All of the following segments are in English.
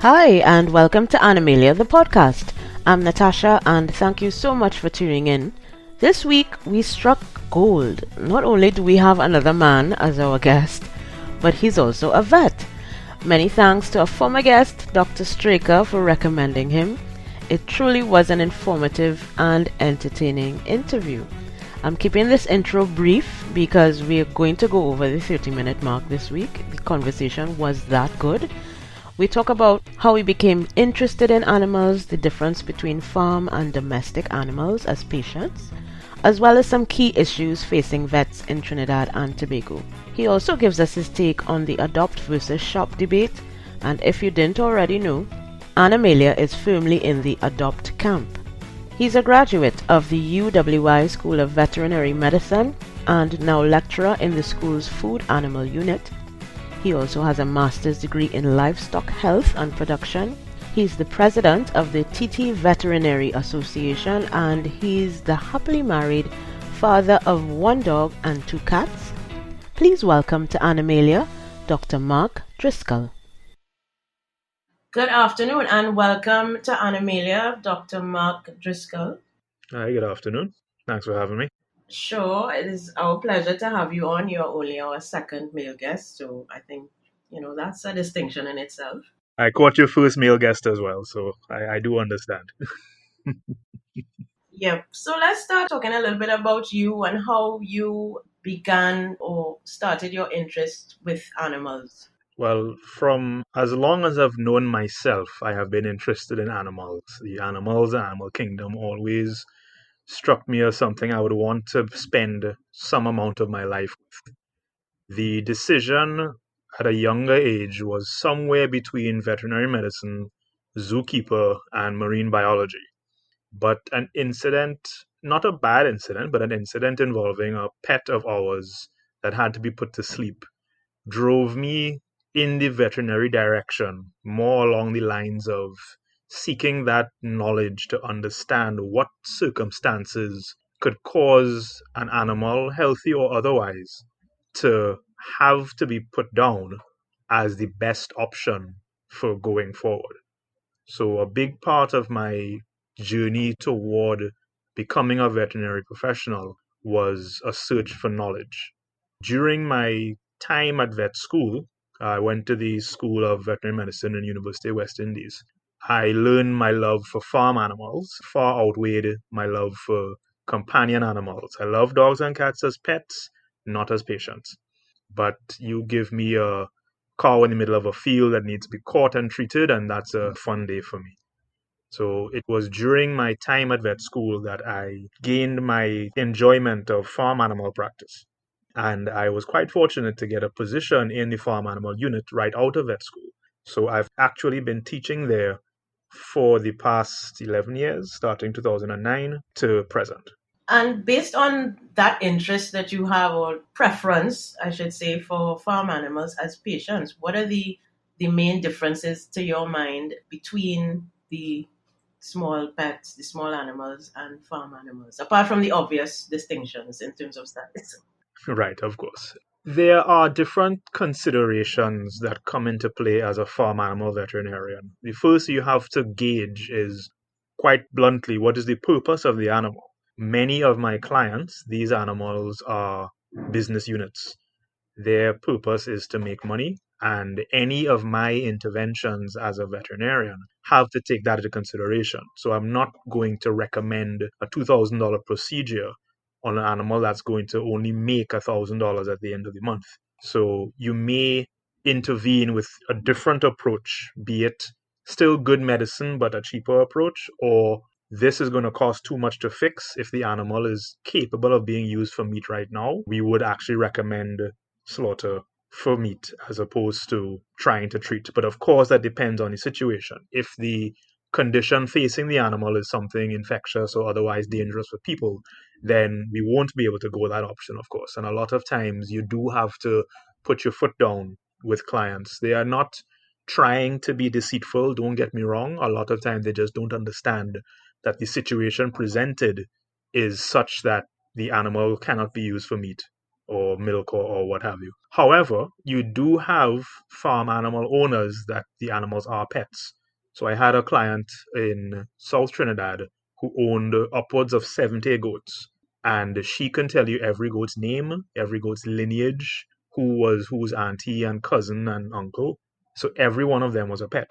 Hi, and welcome to Animalia the Podcast. I'm Natasha, and thank you so much for tuning in. This week, we struck gold. Not only do we have another man as our guest, but he's also a vet. Many thanks to our former guest, Dr. Spreaker, for recommending him. It truly was an informative and entertaining interview. I'm keeping this intro brief because we are going to go over the 30-minute mark this week. The conversation was that good. We talk about how we became interested in animals, the difference between farm and domestic animals as patients, as well as some key issues facing vets in Trinidad and Tobago. He also gives us his take on the adopt versus shop debate, and if you didn't already know, Animalia is firmly in the adopt camp. He's a graduate of the UWI School of Veterinary Medicine and now lecturer in the school's food animal unit. He also has a master's degree in livestock health and production. He's the president of the TT Veterinary Association, and he's the happily married father of 1 dog and 2 cats. Please welcome to Animalia, Dr. Marc Driscoll. Good afternoon and welcome to Animalia, Dr. Marc Driscoll. Hi, good afternoon. Thanks for having me. Sure, it is our pleasure to have you on. You're only our second male guest, so I think, that's a distinction in itself. I caught your first male guest as well, so I do understand. Yep. So let's start talking a little bit about you and how you began or started your interest with animals. Well, from as long as I've known myself, I have been interested in animals. The animal kingdom always struck me as something I would want to spend some amount of my life with. The decision at a younger age was somewhere between veterinary medicine, zookeeper, and marine biology. But an incident, not a bad incident, but an incident involving a pet of ours that had to be put to sleep, drove me in the veterinary direction, more along the lines of seeking that knowledge to understand what circumstances could cause an animal, healthy or otherwise, to have to be put down as the best option for going forward. So, a big part of my journey toward becoming a veterinary professional was a search for knowledge. During my time at vet school, I went to the School of Veterinary Medicine in University of West Indies. I learned my love for farm animals far outweighed my love for companion animals. I love dogs and cats as pets, not as patients. But you give me a cow in the middle of a field that needs to be caught and treated, and that's a fun day for me. So it was during my time at vet school that I gained my enjoyment of farm animal practice. And I was quite fortunate to get a position in the farm animal unit right out of vet school. So I've actually been teaching there for the past 11 years, starting 2009 to present. And based on that interest that you have, or preference, I should say, for farm animals as patients, what are the main differences to your mind between the small pets, the small animals, and farm animals, apart from the obvious distinctions in terms of size? Right, of course. There are different considerations that come into play as a farm animal veterinarian. The first you have to gauge is, quite bluntly, what is the purpose of the animal? Many of my clients, these animals are business units. Their purpose is to make money, and any of my interventions as a veterinarian have to take that into consideration. So I'm not going to recommend a $2,000 procedure on an animal that's going to only make $1,000 at the end of the month. So you may intervene with a different approach, be it still good medicine but a cheaper approach, or this is going to cost too much to fix. If the animal is capable of being used for meat right now, we would actually recommend slaughter for meat as opposed to trying to treat. But of course, that depends on the situation. If the condition facing the animal is something infectious or otherwise dangerous for people, then we won't be able to go that option, of course. And a lot of times you do have to put your foot down with clients. They are not trying to be deceitful, don't get me wrong. A lot of times they just don't understand that the situation presented is such that the animal cannot be used for meat or milk or what have you. However, you do have farm animal owners that the animals are pets. So I had a client in South Trinidad who owned upwards of 70 goats. And she can tell you every goat's name, every goat's lineage, who was whose auntie and cousin and uncle. So every one of them was a pet.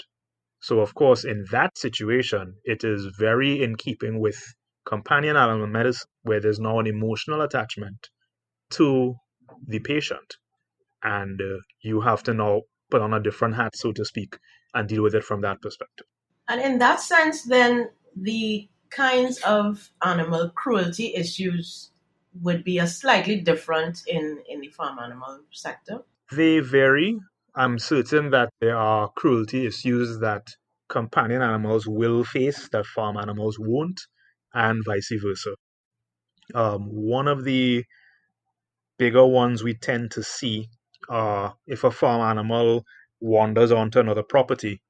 So, of course, in that situation, it is very in keeping with companion animal medicine, where there's now an emotional attachment to the patient. And you have to now put on a different hat, so to speak, and deal with it from that perspective. And in that sense, then the kinds of animal cruelty issues would be a slightly different in the farm animal sector. They vary. I'm certain that there are cruelty issues that companion animals will face that farm animals won't, and vice versa. One of the bigger ones we tend to see are if a farm animal wanders onto another property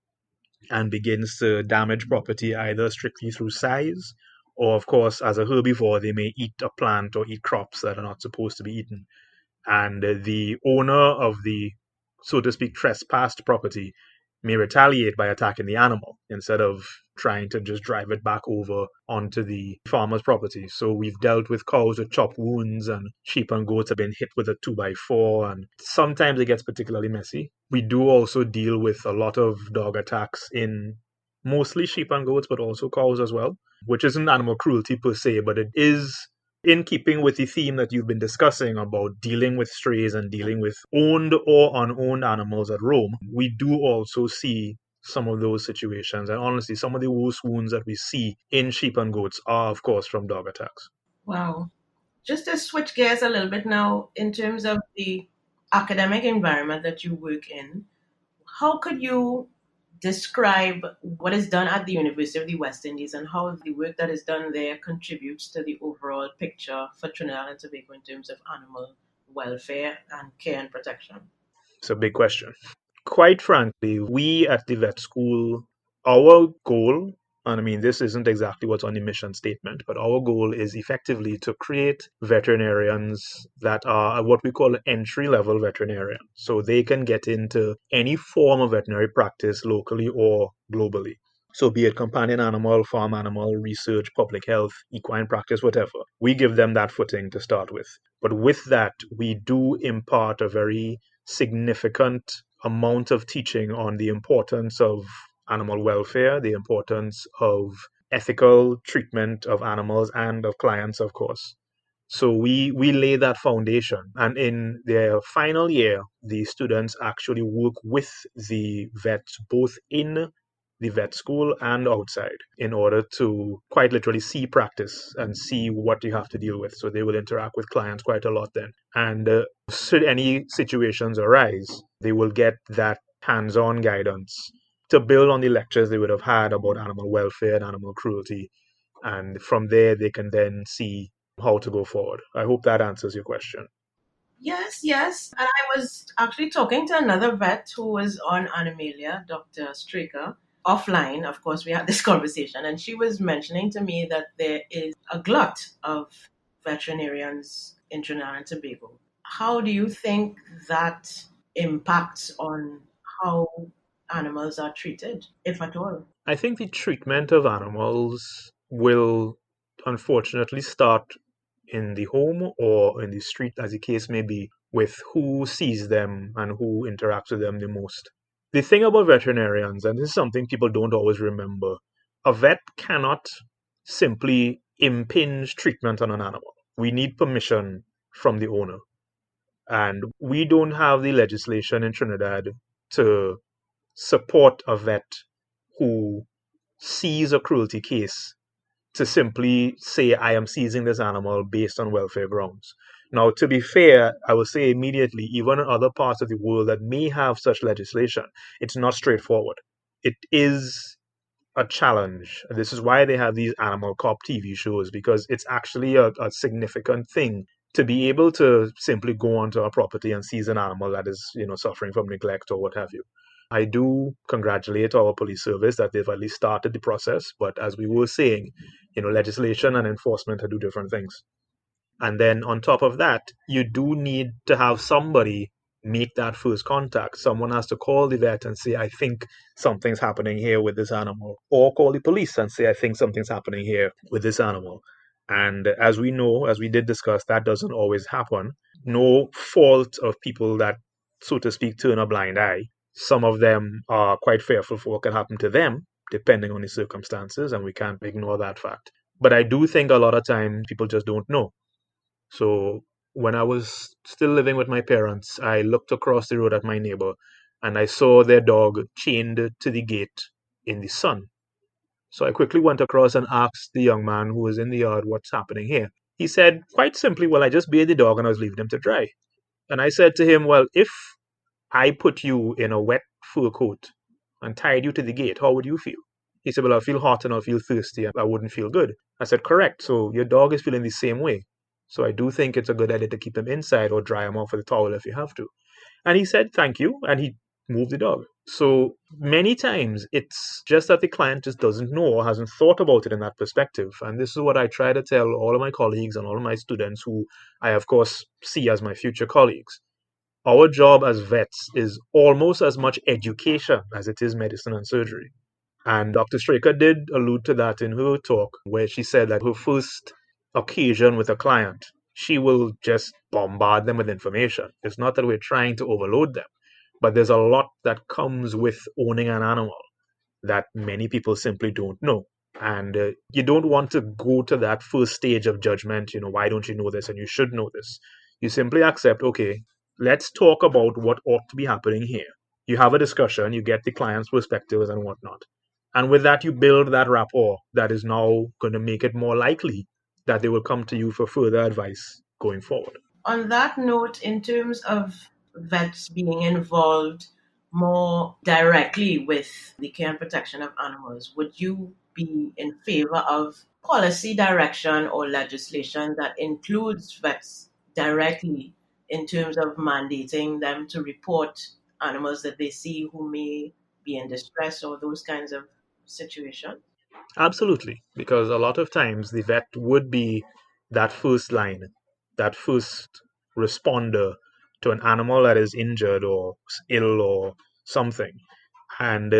and begins to damage property either strictly through size or, of course, as a herbivore, they may eat a plant or eat crops that are not supposed to be eaten. And the owner of the, so to speak, trespassed property may retaliate by attacking the animal instead of trying to just drive it back over onto the farmer's property. So we've dealt with cows with chop wounds, and sheep and goats have been hit with a 2x4, and sometimes it gets particularly messy. We do also deal with a lot of dog attacks in mostly sheep and goats, but also cows as well, which isn't animal cruelty per se, but it is in keeping with the theme that you've been discussing about dealing with strays and dealing with owned or unowned animals at roam. We do also see some of those situations. And honestly, some of the worst wounds that we see in sheep and goats are, of course, from dog attacks. Wow. Just to switch gears a little bit now, in terms of the academic environment that you work in, how could you describe what is done at the University of the West Indies and how the work that is done there contributes to the overall picture for Trinidad and Tobago in terms of animal welfare and care and protection? It's a big question. Quite frankly, we at the vet school, our goal, and I mean, this isn't exactly what's on the mission statement, but our goal is effectively to create veterinarians that are what we call entry level veterinarians. So they can get into any form of veterinary practice locally or globally. So, be it companion animal, farm animal, research, public health, equine practice, whatever, we give them that footing to start with. But with that, we do impart a very significant amount of teaching on the importance of animal welfare, the importance of ethical treatment of animals and of clients, of course. So we lay that foundation. And in their final year, the students actually work with the vets both in the vet school and outside in order to quite literally see practice and see what you have to deal with. So they will interact with clients quite a lot then. And should any situations arise, they will get that hands-on guidance to build on the lectures they would have had about animal welfare and animal cruelty. And from there, they can then see how to go forward. I hope that answers your question. Yes, yes. And I was actually talking to another vet who was on Animalia, Dr. Spreaker, offline. Of course, we had this conversation, and she was mentioning to me that there is a glut of veterinarians in Trinidad and Tobago. How do you think that impacts on how animals are treated, if at all? I think the treatment of animals will unfortunately start in the home or in the street, as the case may be, with who sees them and who interacts with them the most. The thing about veterinarians, and this is something people don't always remember, a vet cannot simply impinge treatment on an animal. We need permission from the owner. And we don't have the legislation in Trinidad to support a vet who sees a cruelty case to simply say, I am seizing this animal based on welfare grounds. Now, to be fair, I will say immediately, even in other parts of the world that may have such legislation, it's not straightforward. It is a challenge. This is why they have these animal cop TV shows, because it's actually a significant thing to be able to simply go onto a property and seize an animal that is, suffering from neglect or what have you. I do congratulate our police service that they've at least started the process. But as we were saying, legislation and enforcement are two different things. And then on top of that, you do need to have somebody make that first contact. Someone has to call the vet and say, I think something's happening here with this animal. Or call the police and say, I think something's happening here with this animal. And as we know, as we did discuss, that doesn't always happen. No fault of people that, so to speak, turn a blind eye. Some of them are quite fearful for what can happen to them, depending on the circumstances, and we can't ignore that fact. But I do think a lot of times people just don't know. So when I was still living with my parents, I looked across the road at my neighbor and I saw their dog chained to the gate in the sun. So I quickly went across and asked the young man who was in the yard what's happening here. He said quite simply, well, I just bathed the dog and I was leaving him to dry. And I said to him, well, if I put you in a wet fur coat and tied you to the gate, how would you feel? He said, well, I'll feel hot and I'll feel thirsty and I wouldn't feel good. I said, correct. So your dog is feeling the same way. So I do think it's a good idea to keep him inside or dry him off with a towel if you have to. And he said, thank you. And he moved the dog. So many times it's just that the client just doesn't know or hasn't thought about it in that perspective. And this is what I try to tell all of my colleagues and all of my students who I, of course, see as my future colleagues. Our job as vets is almost as much education as it is medicine and surgery. And Dr. Spreaker did allude to that in her talk, where she said that her first occasion with a client, she will just bombard them with information. It's not that we're trying to overload them, but there's a lot that comes with owning an animal that many people simply don't know. And you don't want to go to that first stage of judgment, why don't you know this and you should know this. You simply accept, okay, let's talk about what ought to be happening here. You have a discussion, you get the client's perspectives and whatnot. And with that, you build that rapport that is now going to make it more likely that they will come to you for further advice going forward. On that note, in terms of vets being involved more directly with the care and protection of animals, would you be in favor of policy direction or legislation that includes vets directly in terms of mandating them to report animals that they see who may be in distress or those kinds of situations? Absolutely, because a lot of times the vet would be that first line, that first responder to an animal that is injured or ill or something. And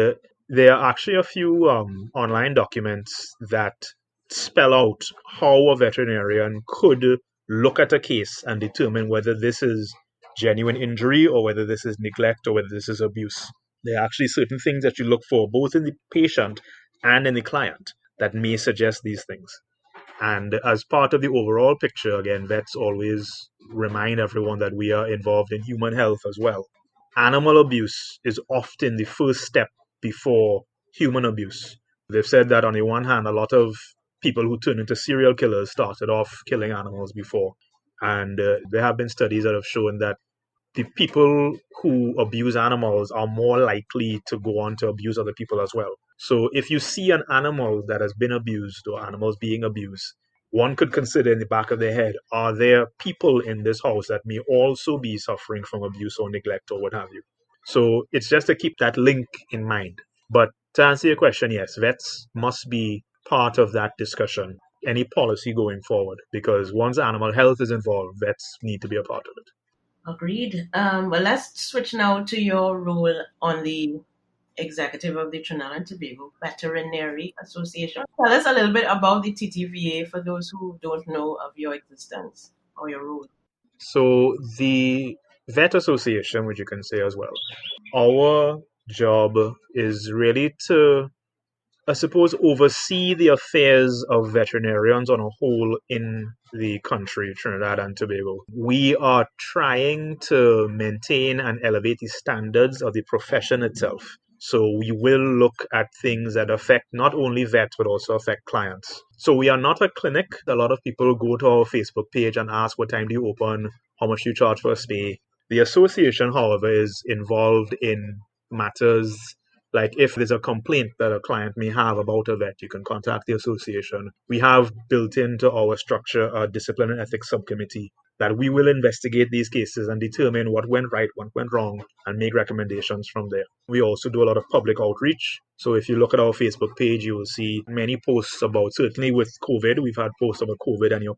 there are actually a few online documents that spell out how a veterinarian could look at a case and determine whether this is genuine injury or whether this is neglect or whether this is abuse. There are actually certain things that you look for both in the patient and in the client that may suggest these things. And as part of the overall picture, again, vets always remind everyone that we are involved in human health as well. Animal abuse is often the first step before human abuse. They've said that on the one hand, a lot of people who turn into serial killers started off killing animals before. And there have been studies that have shown that the people who abuse animals are more likely to go on to abuse other people as well. So if you see an animal that has been abused or animals being abused, one could consider in the back of their head, are there people in this house that may also be suffering from abuse or neglect or what have you? So it's just to keep that link in mind. But to answer your question, yes, vets must be part of that discussion, any policy going forward, because once animal health is involved, vets need to be a part of it. Agreed. Well, let's switch now to your role on the executive of the Trinidad and Tobago Veterinary Association. Tell us a little bit about the TTVA for those who don't know of your existence or your role. So the Vet Association, which you can say as well, our job is really to, I suppose, oversee the affairs of veterinarians on a whole in the country, Trinidad and Tobago. We are trying to maintain and elevate the standards of the profession itself. So we will look at things that affect not only vets, but also affect clients. So we are not a clinic. A lot of people go to our Facebook page and ask, what time do you open? How much do you charge for a stay? The association, however, is involved in matters like if there's a complaint that a client may have about a vet, you can contact the association. We have built into our structure a discipline and ethics subcommittee that we will investigate these cases and determine what went right, what went wrong, and make recommendations from there. We also do a lot of public outreach. So if you look at our Facebook page, you will see many posts about, certainly with COVID, we've had posts about COVID and your